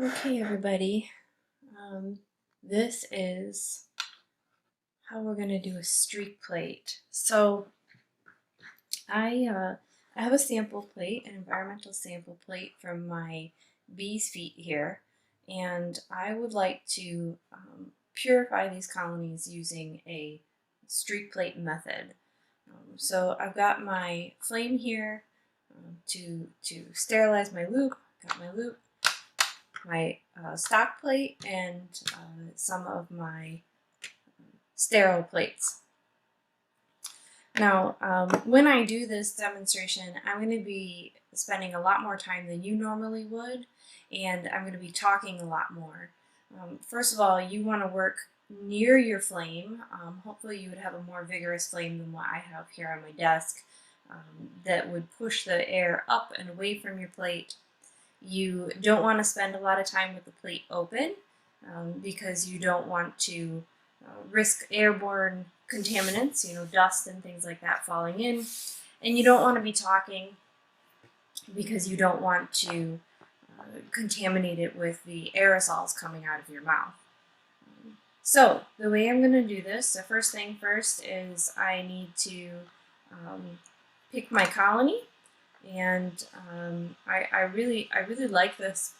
Okay, everybody, this is how we're going to do a streak plate. So I have a sample plate, an environmental sample plate from my bee's feet here, and I would like to purify these colonies using a streak plate method. So I've got my flame here to sterilize my loop. Got my loop, my stock plate, and some of my sterile plates. Now, when I do this demonstration, I'm going to be spending a lot more time than you normally would, and I'm going to be talking a lot more. First of all, you want to work near your flame. Hopefully you would have a more vigorous flame than what I have here on my desk that would push the air up and away from your plate. You don't want to spend a lot of time with the plate open because you don't want to risk airborne contaminants, dust and things like that falling in. And you don't want to be talking because you don't want to contaminate it with the aerosols coming out of your mouth. So the way I'm going to do this, the first thing first is I need to pick my colony. And I really like this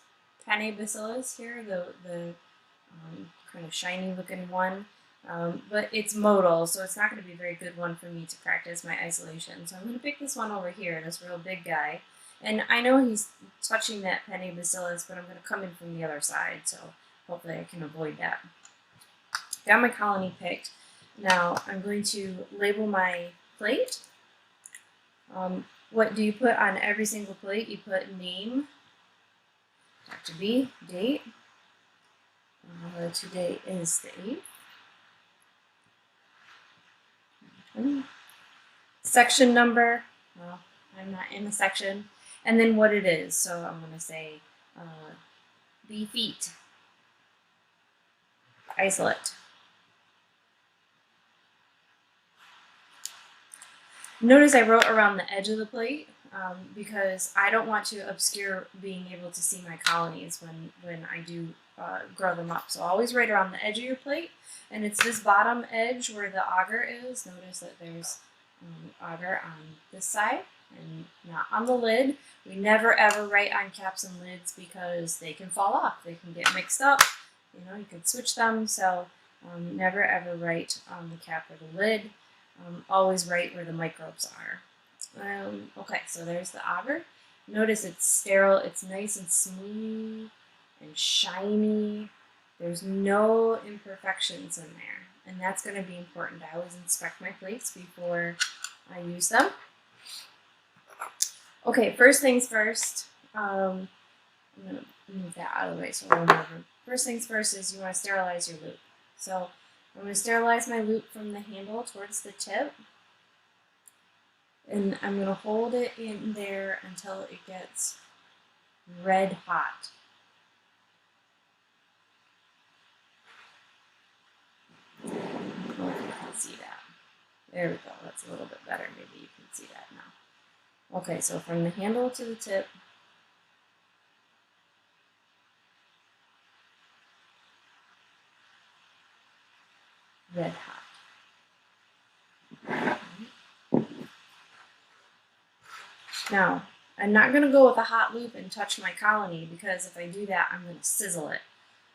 penne bacillus here, the kind of shiny looking one, but it's modal, so it's not going to be a very good one for me to practice my isolation. So I'm going to pick this one over here, this real big guy, and I know he's touching that penne bacillus, but I'm going to come in from the other side, so hopefully I can avoid that. Got my colony picked. Now I'm going to label my plate. What do you put on every single plate? You put name, Dr. B, date. Today is the 8th. Section number, well, I'm not in the section. And then what it is. So I'm going to say bee feet, isolate. Notice I wrote around the edge of the plate because I don't want to obscure being able to see my colonies when I do grow them up. So always write around the edge of your plate, and it's this bottom edge where the auger is. Notice that there's auger on this side and not on the lid. We never ever write on caps and lids because they can fall off. They can get mixed up. You can switch them. So never ever write on the cap or the lid. Always write where the microbes are. Okay, so there's the auger. Notice it's sterile, it's nice and smooth and shiny. There's no imperfections in there, and that's going to be important. I always inspect my plates before I use them. Okay, first things first, I'm going to move that out of the way so I don't have room. First things first is you want to sterilize your loop. So I'm going to sterilize my loop from the handle towards the tip, and I'm going to hold it in there until it gets red hot. I don't know if you can see that. There we go, that's a little bit better. Maybe you can see that now. Okay, so from the handle to the tip, red hot. Now, I'm not going to go with a hot loop and touch my colony because if I do that, I'm going to sizzle it.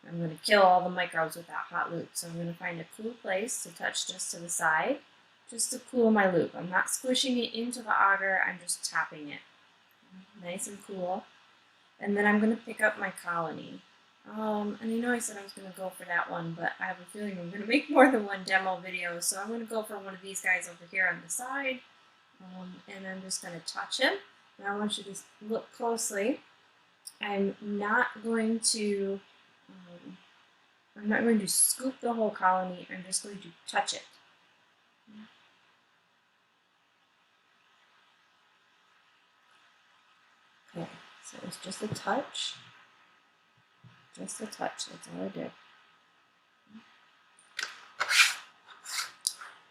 I'm going to kill all the microbes with that hot loop. So I'm going to find a cool place to touch just to the side, just to cool my loop. I'm not squishing it into the auger, I'm just tapping it. Nice and cool. And then I'm going to pick up my colony. And I know I said I was going to go for that one, but I have a feeling I'm going to make more than one demo video, so I'm going to go for one of these guys over here on the side, and I'm just going to touch him. Now I want you to look closely. I'm not going to scoop the whole colony, I'm just going to touch it. Okay, so it's just a touch. Just a touch, that's all I did.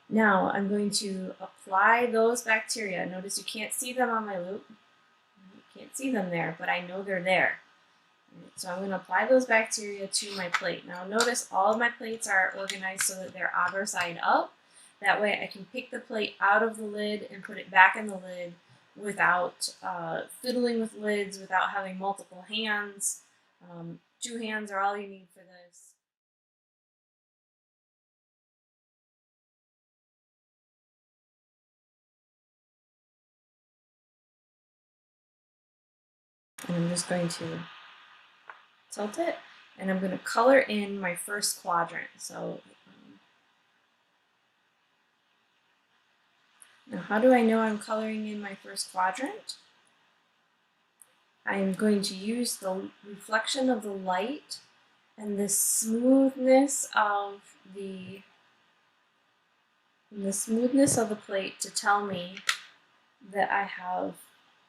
Now I'm going to apply those bacteria. Notice you can't see them on my loop. You can't see them there, but I know they're there. So I'm going to apply those bacteria to my plate. Now notice all of my plates are organized so that they're agar side up. That way I can pick the plate out of the lid and put it back in the lid without fiddling with lids, without having multiple hands. 2 hands are all you need for this. And I'm just going to tilt it, and I'm going to color in my first quadrant. So now how do I know I'm coloring in my first quadrant? I'm going to use the reflection of the light and the smoothness of the plate to tell me that I have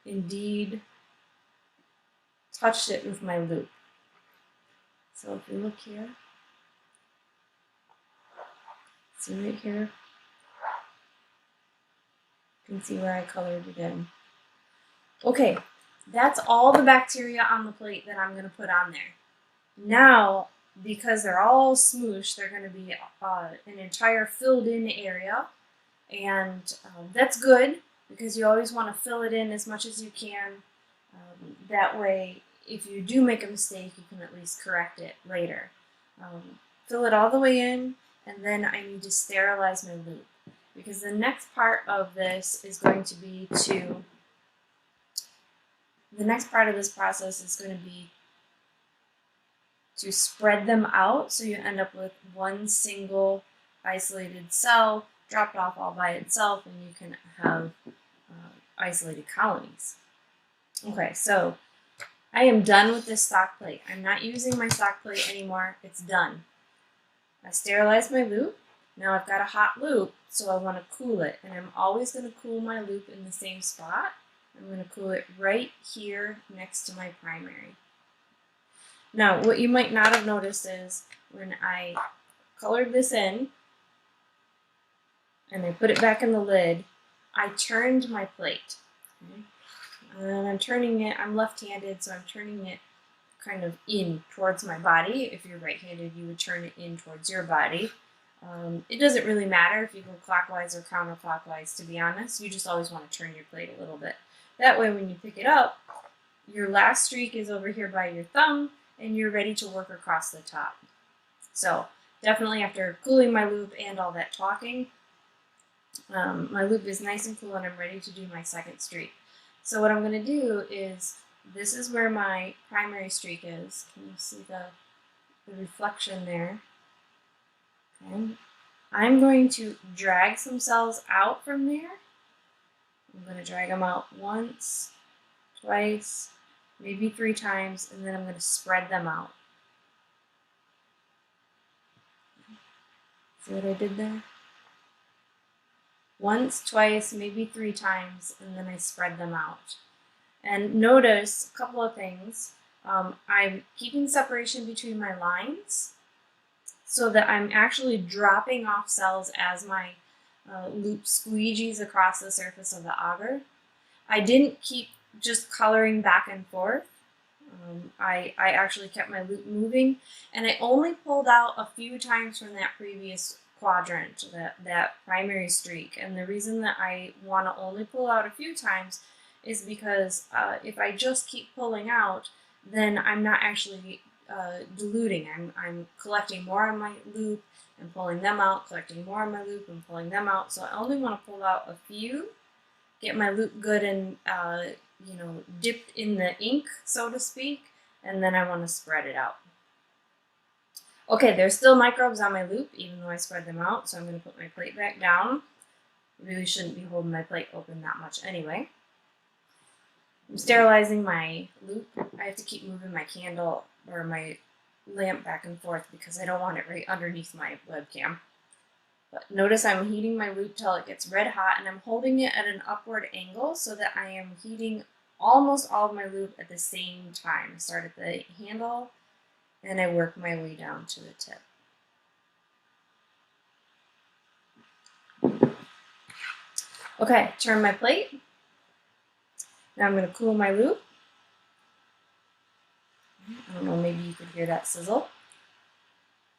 indeed touched it with my loupe. So if you look here, see right here, you can see where I colored it in. Okay, that's all the bacteria on the plate that I'm going to put on there. Now, because they're all smooshed, they're going to be an entire filled in area, and that's good because you always want to fill it in as much as you can. That way, if you do make a mistake, you can at least correct it later. Fill it all the way in, and then I need to sterilize my loupe, because the next part of this is going to be the next part of this process is going to be to spread them out so you end up with one single isolated cell dropped off all by itself, and you can have isolated colonies. Okay, so I am done with this stock plate. I'm not using my stock plate anymore. It's done. I sterilized my loupe. Now I've got a hot loupe, so I want to cool it, and I'm always going to cool my loupe in the same spot. I'm going to cool it right here next to my primary. Now, what you might not have noticed is when I colored this in and I put it back in the lid, I turned my plate. Okay? And I'm turning it, I'm left-handed, so I'm turning it kind of in towards my body. If you're right-handed, you would turn it in towards your body. It doesn't really matter if you go clockwise or counterclockwise, to be honest. You just always want to turn your plate a little bit. That way, when you pick it up, your last streak is over here by your thumb, and you're ready to work across the top. So definitely after cooling my loupe and all that talking, my loupe is nice and cool and I'm ready to do my second streak. So what I'm going to do is, this is where my primary streak is. Can you see the reflection there? Okay. I'm going to drag some cells out from there. I'm going to drag them out once, twice, maybe 3 times, and then I'm going to spread them out. See what I did there? Once, twice, maybe 3 times, and then I spread them out. And notice a couple of things. I'm keeping separation between my lines so that I'm actually dropping off cells as my loupe squeegees across the surface of the agar. I didn't keep just coloring back and forth. I actually kept my loupe moving, and I only pulled out a few times from that previous quadrant, that primary streak. And the reason that I want to only pull out a few times is because if I just keep pulling out, then I'm not actually diluting. I'm collecting more on my loupe and pulling them out, collecting more on my loupe and pulling them out. So I only want to pull out a few, get my loupe good and dipped in the ink, so to speak, and then I want to spread it out. Okay, there's still microbes on my loupe, even though I spread them out, so I'm going to put my plate back down. I really shouldn't be holding my plate open that much anyway. I'm sterilizing my loupe. I have to keep moving my candle or my lamp back and forth because I don't want it right underneath my webcam. But notice I'm heating my loupe till it gets red hot, and I'm holding it at an upward angle so that I am heating almost all of my loupe at the same time. Start at the handle, and I work my way down to the tip. Okay, turn my plate. Now I'm going to cool my loupe. I don't know, maybe you could hear that sizzle.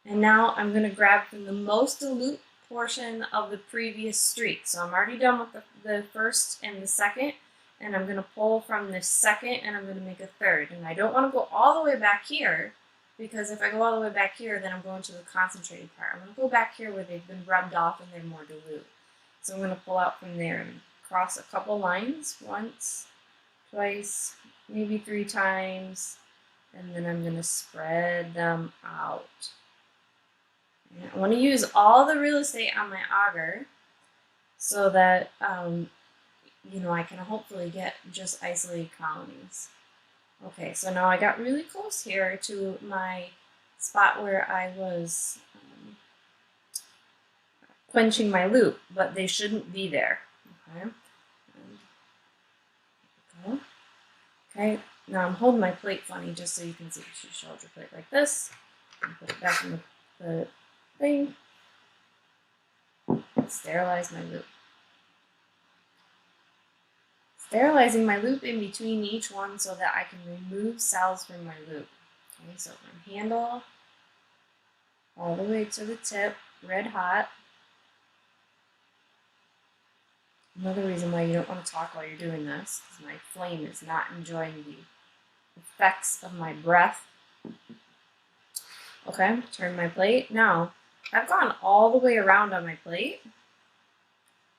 And now I'm going to grab from the most dilute portion of the previous streak. So I'm already done with the first and the second, and I'm going to pull from the second and I'm going to make a third. And I don't want to go all the way back here, because if I go all the way back here, then I'm going to the concentrated part. I'm going to go back here where they've been rubbed off and they're more dilute. So I'm going to pull out from there and cross a couple lines, once, twice, maybe 3 times, and then I'm going to spread them out. And I want to use all the real estate on my auger so that you know, I can hopefully get just isolated colonies. Okay, so now I got really close here to my spot where I was quenching my loop, but they shouldn't be there. Okay. Okay, now I'm holding my plate funny just so you can see. You should hold your plate like this and put it back in the thing. Sterilize my loop. Sterilizing my loop in between each one so that I can remove cells from my loop. Okay, so from handle all the way to the tip, red hot. Another reason why you don't want to talk while you're doing this is my flame is not enjoying the effects of my breath. Okay, turn my plate. Now, I've gone all the way around on my plate.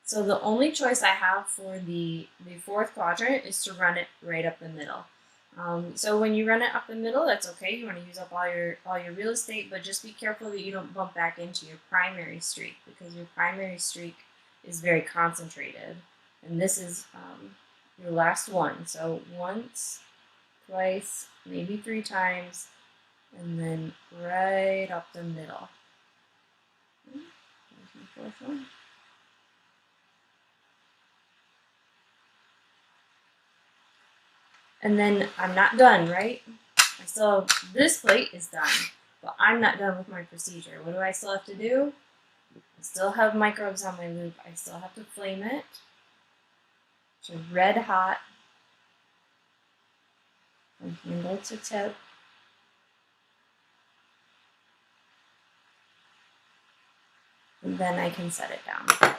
So the only choice I have for the fourth quadrant is to run it right up the middle. So when you run it up the middle, that's okay. You want to use up all your real estate, but just be careful that you don't bump back into your primary streak, because your primary streak is very concentrated. And this is your last one. So once, twice, maybe 3 times, and then right up the middle. There's my fourth one. And then I'm not done, right? I still have, this plate is done, but I'm not done with my procedure. What do I still have to do? I still have microbes on my loop. I still have to flame it to red hot from handle to tip. And then I can set it down.